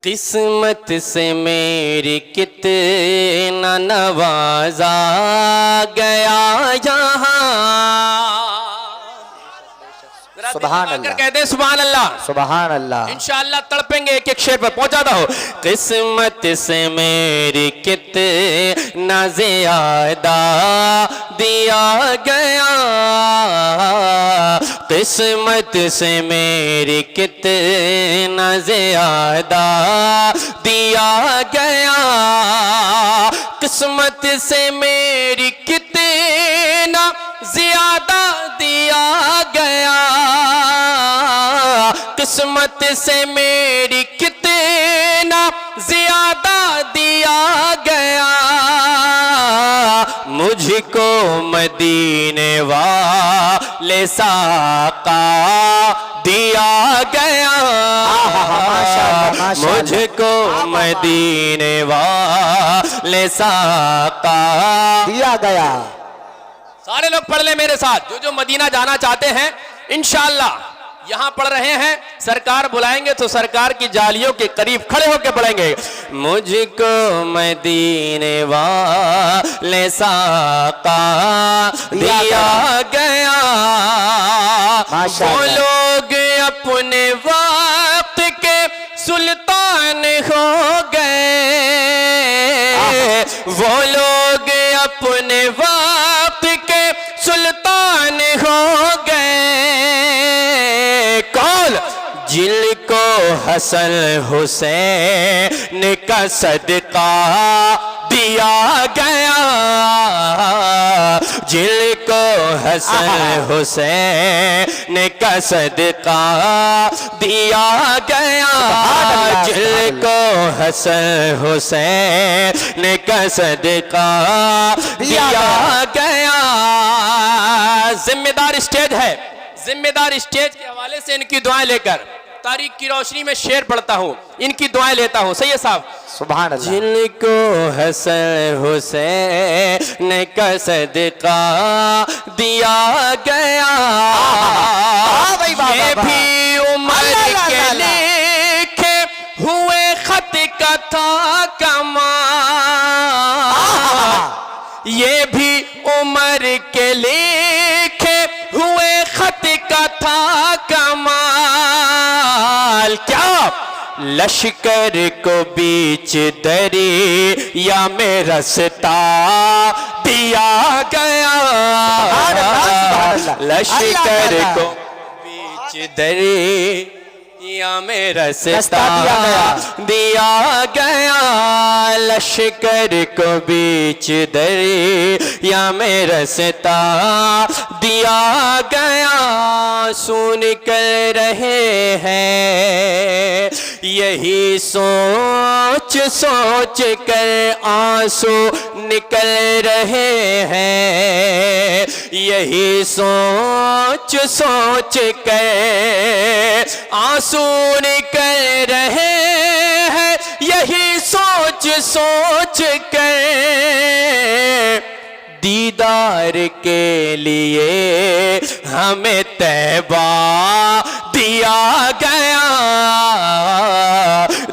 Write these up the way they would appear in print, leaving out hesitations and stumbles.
قسمت سے میری کتنا نوازا گیا یہاں. سبحان اللہ. کہتے ہیں سبحان اللہ. سبحان اللہ. انشاءاللہ تڑپیں گے ایک ایک شعر پر. پہنچاتا ہو. قسمت سے میری کتنا زیادہ دیا گیا, قسمت سے میری کتنا زیادہ دیا گیا, قسمت سے میری کتنا زیادہ دیا گیا, قسمت سے میری کتنا زیادہ دیا گیا, مجھ کو مدینے والے ساقا دیا گیا, مجھ کو مدینے والے ساقا دیا گیا. سارے لوگ پڑھ لیں میرے ساتھ, جو مدینہ جانا چاہتے ہیں انشاءاللہ یہاں پڑھ رہے ہیں, سرکار بلائیں گے تو سرکار کی جالیوں کے قریب کھڑے ہو کے پڑھیں گے. مجھ کو مدینے والے ساقا دیا گیا, وہ لوگ اپنے وقت کے سلطان ہو گئے, وہ لوگ اپنے وقت کے سلطان ہو گئے, کون جن کو حسن حسین کا صدقہ دیا گیا, جن کو حسن حسین کا صدقہ دیا گیا, جن کو حسن حسین کا صدقہ دیا گیا. ذمہ دار اسٹیج ہے, ذمہ دار اسٹیج کے حوالے سے ان کی دعائیں لے کر تاریخ کی روشنی میں شعر پڑھتا ہوں, ان کی دعائیں لیتا ہوں. سید صاحب سبحان اللہ. جن کو حسن حسین کا صدقہ دیا گیا, یہ بھی عمر کے لکھے ہوئے خط کا تھا کمال, یہ بھی عمر کے لکھے ہوئے خط کا تھا کمال, کیا لشکر کو بیچ دریا میں رستا دیا گیا, لشکر کو بیچ دریا میں رستا دیا گیا, لشکر کو بیچ دریا میں رستا دیا گیا. سن کر رہے ہیں یہی سوچ سوچ کر آنسو نکل رہے ہیں, یہی سوچ سوچ کر آنسو نکل رہے ہیں, یہی سوچ سوچ کر دیدار کے لیے ہمیں طیبہ دیا گیا,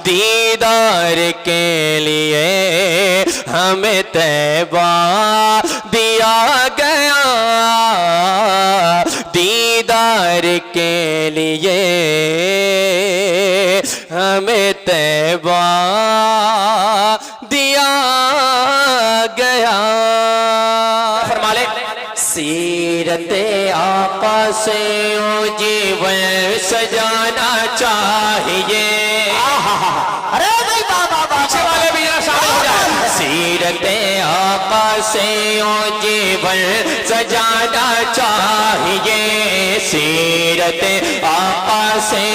دیدار کے لیے ہمیں طیبہ دیا گیا, دیدار کے لیے ہمیں طیبہ دیا گیا. فرما لے سیرت آقا سے جیون سجانا چاہیے, ارے بھائی بابا پیچھے والے بھی ذرا شامل ہو جائے. سیرت آقا سے جیون سجانا چاہیے, سیرت آقا سے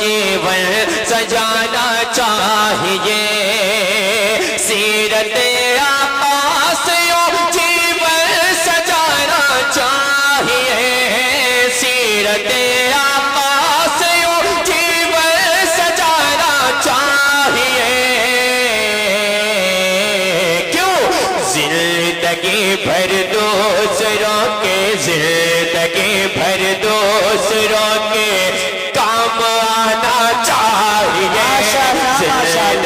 جیون سجانا چاہیے, سیرت آقا سے جیون سجانا چاہیے, سیرت آقا سے جیون سجانا چاہیے. کیوں زندگی بھر دوسروں کے, زندگی بھر دوسروں کے کام آنا چاہیے,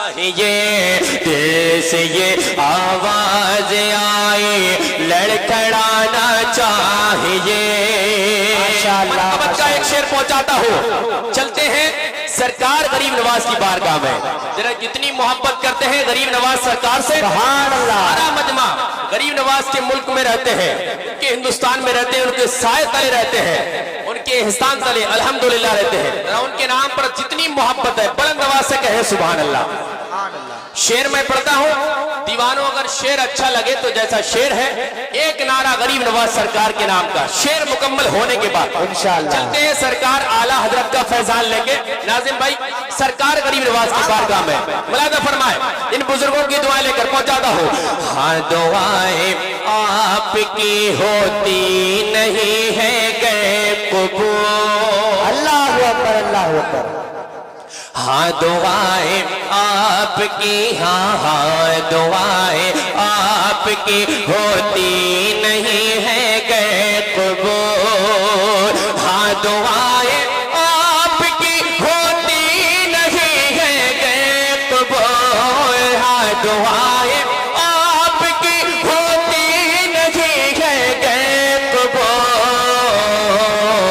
چاہیے دل سے یہ آواز آئے لڑکھڑانا چاہیے محبت کا ایک شعر پہنچاتا ہوں چلتے ہیں سرکار غریب نواز کی بارگاہ میں ذرا جتنی محبت کرتے ہیں غریب نواز سرکار سے سبحان اللہ سارا مجمع غریب نواز کے ملک میں رہتے ہیں ان کے ہندوستان میں رہتے ہیں ان کے سائے تلے رہتے ہیں ان کے احسان تلے الحمدللہ رہتے ہیں ذرا ان کے نام پر جتنی محبت ہے بلند آواز سے کہیں سبحان اللہ سبحان اللہ شعر میں پڑھتا ہوں دیوانوں اگر شعر اچھا لگے تو جیسا شعر ہے ایک نعرہ غریب نواز سرکار کے نام کا شعر مکمل ہونے کے بعد انشاءاللہ چلتے ہیں سرکار اعلیٰ حضرت کا فیضان لیں گے ناظم بھائی سرکار غریب نواز کی بارگاہ میں ملاحظہ فرمائے ان بزرگوں کی دعائیں لے کر پہنچاتا ہوں ہاں دعائیں آپ کی ہوتی نہیں ہے گئے قبول اللہ اکبر اللہ اکبر ہاں دعائیں آپ کی ہاں دعائیں آپ کی ہوتی نہیں ہے گئے قبول ہاں دعائیں آپ کی ہوتی نہیں ہے گئے قبول ہاں دعائیں آپ کی ہوتی نہیں ہے گئے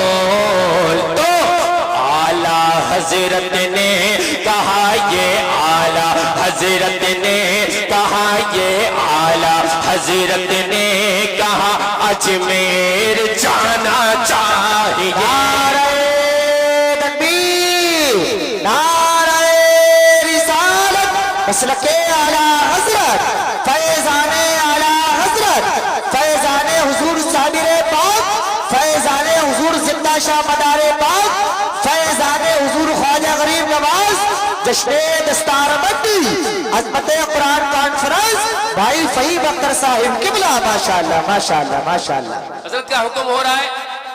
قبول تو اعلیٰ حضرت نے کہا یہ اعلیٰ حضرت نے کہا یہ اعلیٰ حضرت نے کہا اجمیر جانا چاہیے نعرہ تکبیر نعرہ رسالت مسلک اعلیٰ حضرت فیضان اعلیٰ حضرت فیضان حضور صابر پاک فیضان حضور زندہ شاہ مدار پاک فیضان حضور خواجہ غریب نواز جشن دستار بندی عظمت قرآن کانفرنس بھائی فہیم اختر صاحب قبلہ ماشاءاللہ ماشاءاللہ ماشاءاللہ حضرت کا حکم ہو رہا ہے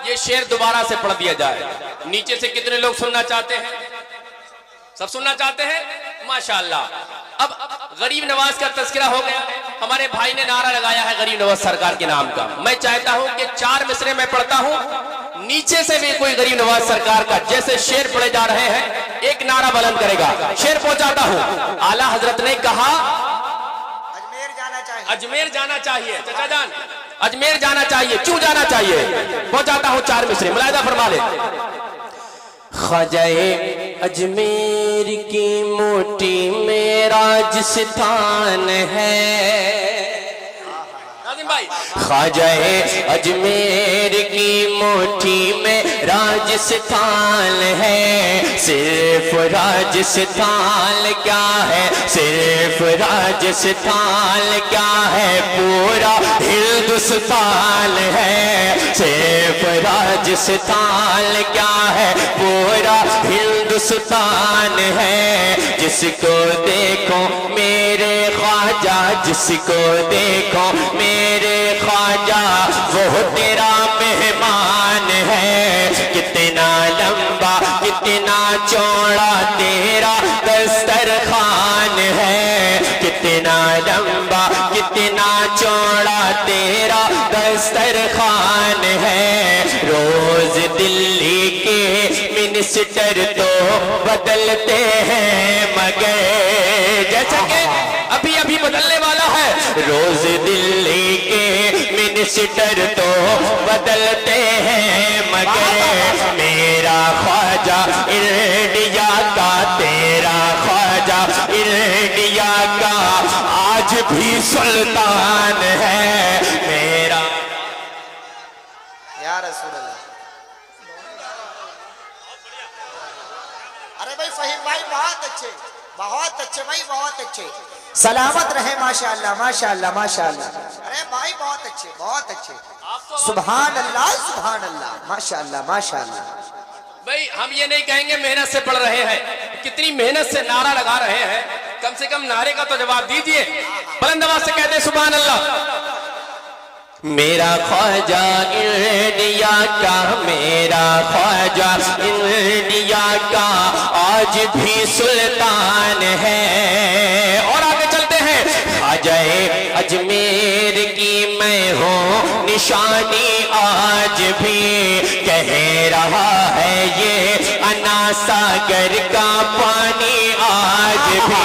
یہ شعر دوبارہ سے پڑھ دیا جائے نیچے سے کتنے لوگ سننا چاہتے ہیں سب سننا چاہتے ہیں ماشاءاللہ اب غریب نواز کا تذکرہ ہو گیا ہمارے بھائی نے نعرہ لگایا ہے غریب نواز سرکار کے نام کا میں چاہتا ہوں کہ 4 مصرے میں پڑھتا ہوں نیچے سے بھی کوئی غریب نواز سرکار کا جیسے شعر پڑھے جا رہے ہیں ایک نعرہ بلند کرے گا شعر پہنچاتا ہوں اعلیٰ حضرت نے کہا اجمیر جانا چاہیے اجمیر جانا چاہیے چچا جان اجمیر جانا چاہیے کیوں جانا چاہیے پہنچاتا ہوں 4 مصرے ملاحظہ فرما لے خواجہ اجمیر کی موٹی میں راجستھان ہے خواجہ اجمیر کی موٹی میں راجستھان ہے صرف راجستھان کیا ہے صرف راجستھان کیا ہے پورا ہندوستان ہے صرف راجستھان کیا ہے پورا ہندوستان ہے جس کو دیکھو میرے خواجہ جس کو دیکھو میرے خواجہ وہ تیرا مہمان ہے کتنا لمبا کتنا چوڑا تیرا دسترخوان ہے کتنا لمبا کتنا چوڑا تیرا دسترخوان ہے روز دلی کے منسٹر تو بدلتے ہیں مگر جیسا کہ ابھی ابھی بدلنے والا ہے روز دلی کے منسٹر تو بدلتے ہیں مگر میرا خواجہ انڈیا کا تیرا خواجہ انڈیا کا آج بھی سلطان ہے میرا یا رسول اللہ ارے بھائی فہیم بھائی بہت اچھے بھائی بہت اچھے سلامت رہے ماشاءاللہ ماشاءاللہ ماشاءاللہ ارے بھائی بہت اچھے سبحان اللہ ماشاءاللہ ماشاءاللہ بھئی ہم یہ نہیں کہیں گے محنت سے پڑھ رہے ہیں کتنی محنت سے نعرہ لگا رہے ہیں کم سے کم نعرے کا تو جواب دیجئے بلند آواز سے کہتے ہیں سبحان اللہ میرا خواجہ انڈیا کا میرا خواجہ انڈیا کا آج بھی سلطان ہے اور آگے چلتے ہیں خواجہ اجمیر کی میں ہوں نشانی آج بھی کہہ رہا ہے یہ انا ساگر کا پانی آج بھی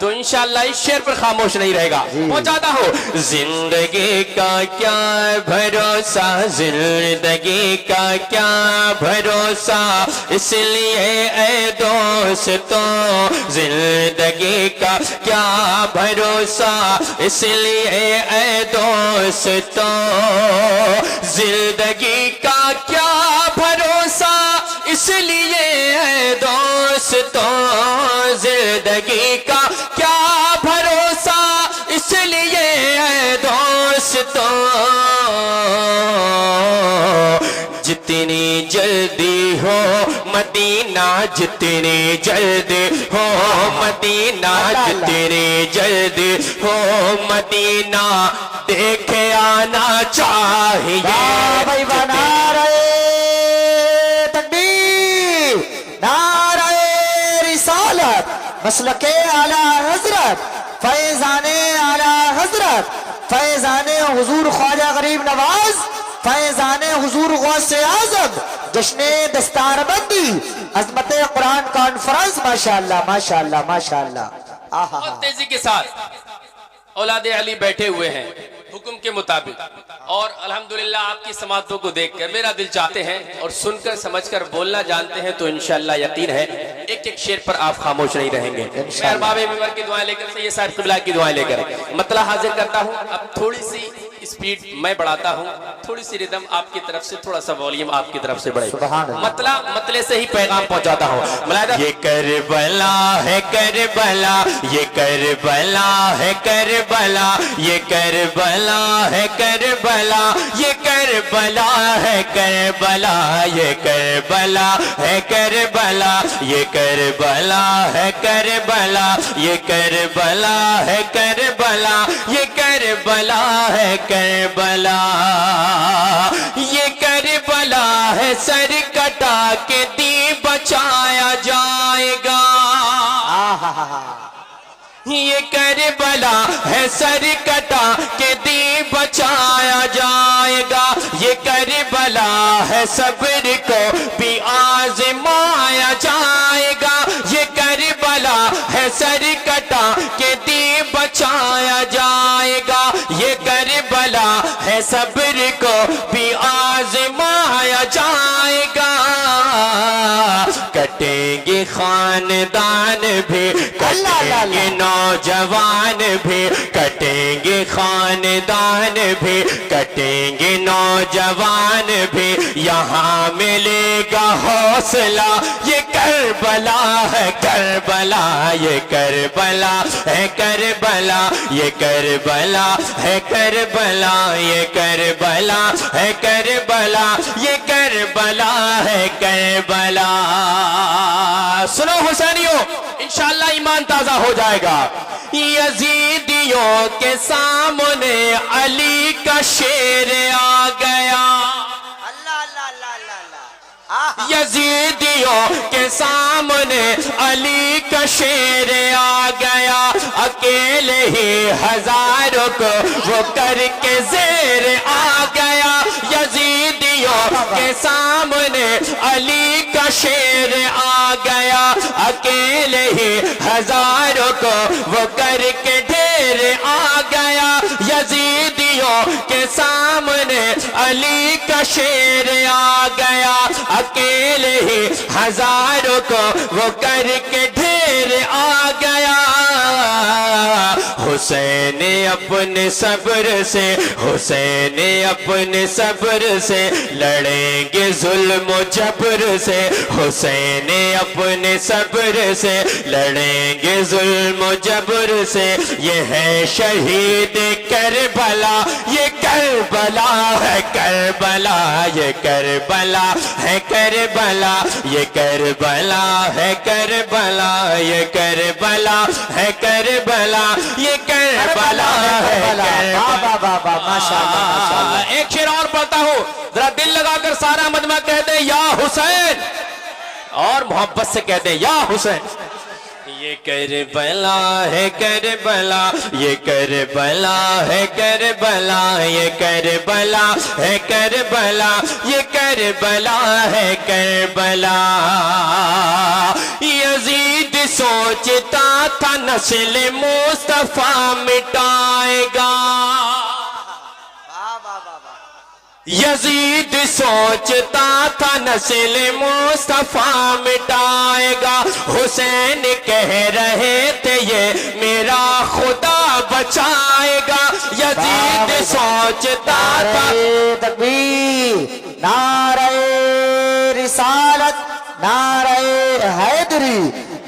تو انشاءاللہ اس شعر پر خاموش نہیں رہے گا. پہنچاتا ہوں. زندگی کا کیا بھروسہ, زندگی کا کیا بھروسہ, اس لیے اے دوستو زندگی کا کیا بھروسہ, اس لیے اے دوستو زندگی کا کیا بھروسہ, اس لیے اے دوستو زندگی کا کیا بھروسہ, اس لیے اے دوستو جتنی جلدی ہو مدینہ, جتنی جلدی ہو مدینہ, جتنی جلدی ہو مدینہ دیکھے آنا چاہیے. بھائی نعرہ تکبیر, نعرہ رسالت, مسلک اعلی حضرت, فیضان اعلی حضرت, فیضان حضور خواجہ غریب نواز, فیضان حضور غوث اعظم, جشن دستار بندی, عظمت قرآن کانفرنس. ماشاءاللہ ماشاءاللہ ماشاءاللہ. بہت تیزی کے ساتھ اولاد علی بیٹھے ہوئے ہیں حکم کے مطابق, اور الحمدللہ آپ کی سماعتوں کو دیکھ کر میرا دل چاہتے ہیں اور سن کر سمجھ کر بولنا جانتے ہیں, تو انشاءاللہ یقین ہے ایک ایک شعر پر آپ خاموش نہیں رہیں گے. میں ارباب منبر کی دعائیں لے کر سید صاحب قبلہ کی دعائیں لے کر مطلع حاضر کرتا ہوں. اب تھوڑی سی سپیڈ میں بڑھاتا ہوں, تھوڑی سی ردم آپ کی طرف سے, تھوڑا سا والیوم آپ کی طرف سے بڑھے. مطلع سے ہی پیغام پہنچاتا ہوں. یہ کربلا ہے کربلا, یہ کربلا ہے کربلا, یہ کربلا ہے کربلا, یہ کربلا ہے کربلا, یہ کربلا ہے کربلا, یہ کربلا ہے کربلا, یہ کربلا ہے کربلا, یہ کربلا ہے کربلا, یہ کربلا ہے سر کٹا کے دی بچایا جائے گا. یہ کربلا ہے سر کٹا کے دی بچایا جائے گا, یہ کربلا ہے صبر کو بھی آزمایا جائے گا, یہ کربلا ہے سر کٹا کے دی بچایا جائے گا, یہ کربلا ہے صبر کو بھی آزمایا جائے گا. کٹیں گے خاندان بھی, کٹیں گے نوجوان بھی, کٹیں گے خاندان بھی, کٹیں گے نوجوان بھی, یہاں ملے گا حوصلہ. یہ کربلا ہے کربلا, یہ کربلا ہے کربلا, یہ کربلا ہے کربلا, یہ کربلا ہے کربلا, یہ کربلا ہے کربلا. سنو حسینیوں, انشاءاللہ ایمان تازہ ہو جائے گا. یزیدیوں کے سامنے علی کا شیر آ گیا, اللہ اللہ اللہ اللہ اللہ. یزیدیوں کے سامنے علی کا شیر آ گیا, اکیلے ہی ہزاروں کو وہ کر کے زیر آ گیا. یزیدیوں کے سامنے علی کا شیر آ گیا, اکیلے ہی ہزاروں کو وہ کر کے ڈھیر آ گیا. یزیدیوں کے سامنے علی کا شیر آ گیا, اکیلے ہی ہزاروں کو وہ کر کے ڈھیر آ گیا. حسین اپنے صبر سے, حسین اپنے صبر سے لڑیں گے ظلم و جبر سے, حسین اپنے صبر سے لڑیں گے ظلم و جبر سے. یہ ہے شہید کربلا, یہ کربلا ہے کربلا, یہ کربلا ہے کربلا, یہ کربلا ہے کربلا, یہ کربلا ہے کربلا, یہ کربلا ہے کربلا. ماشاءاللہ. ایک شعر اور پڑھتا ہوں, ذرا دل لگا کر سارا مجمع کہتے ہیں یا حسین, اور محبت سے کہتے ہیں یا حسین. یہ کربلا ہے کربلا یہ کربلا ہے کربلا یہ کربلا ہے کربلا یہ کربلا ہے کربلا یزید سوچتا تھا نسل مصطفیٰ مٹائے گا واہ واہ واہ واہ یزید سوچتا تھا نسل مصطفیٰ مٹائے گا حسین کہہ رہے تھے یہ میرا خدا بچائے گا یزید سوچتا تھا نعرہ تکبیر نعرہ رسالت نعرہ حیدری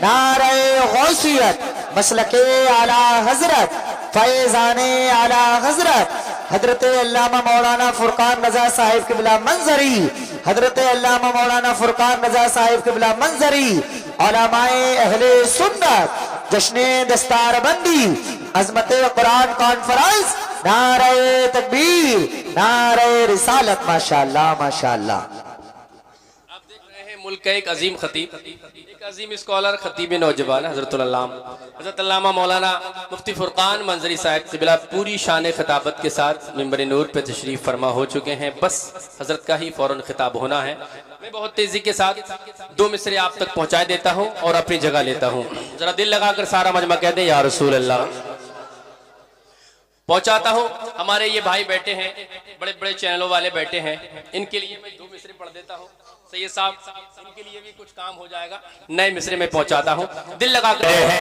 نعرہ غوثیت مسلک اعلی حضرت فیضان اعلی حضرت حضرت علامہ مولانا فرقان رضا صاحب قبلہ منظری حضرت علامہ مولانا فرقان رضا صاحب قبلہ منظری علماء اہل سنت جشن دستار بندی عظمت قرآن کانفرنس نعرہ تکبیر نعرہ رسالت ماشاءاللہ ماشاءاللہ آپ دیکھ رہے ہیں ملک کا ایک عظیم خطیب ایک عظیم اسکالر خطیب نوجوان حضرت علامہ مولانا مفتی فرقان منظری صاحب قبلہ پوری شان خطابت کے ساتھ منبر نور پہ تشریف فرما ہو چکے ہیں بس حضرت کا ہی فوراً خطاب ہونا ہے میں بہت تیزی کے ساتھ 2 مصرے آپ تک پہنچا دیتا ہوں اور اپنی جگہ لیتا ہوں ذرا دل لگا کر سارا مجمع کہہ دیں یا رسول اللہ پہنچاتا ہوں ہمارے یہ بھائی بیٹھے ہیں بڑے بڑے چینلوں والے بیٹھے ہیں ان کے لیے میں 2 مصرے پڑھ دیتا ہوں سید صاحب ان کے لیے بھی کچھ کام ہو جائے گا نئے مصرے میں پہنچاتا ہوں دل لگا کر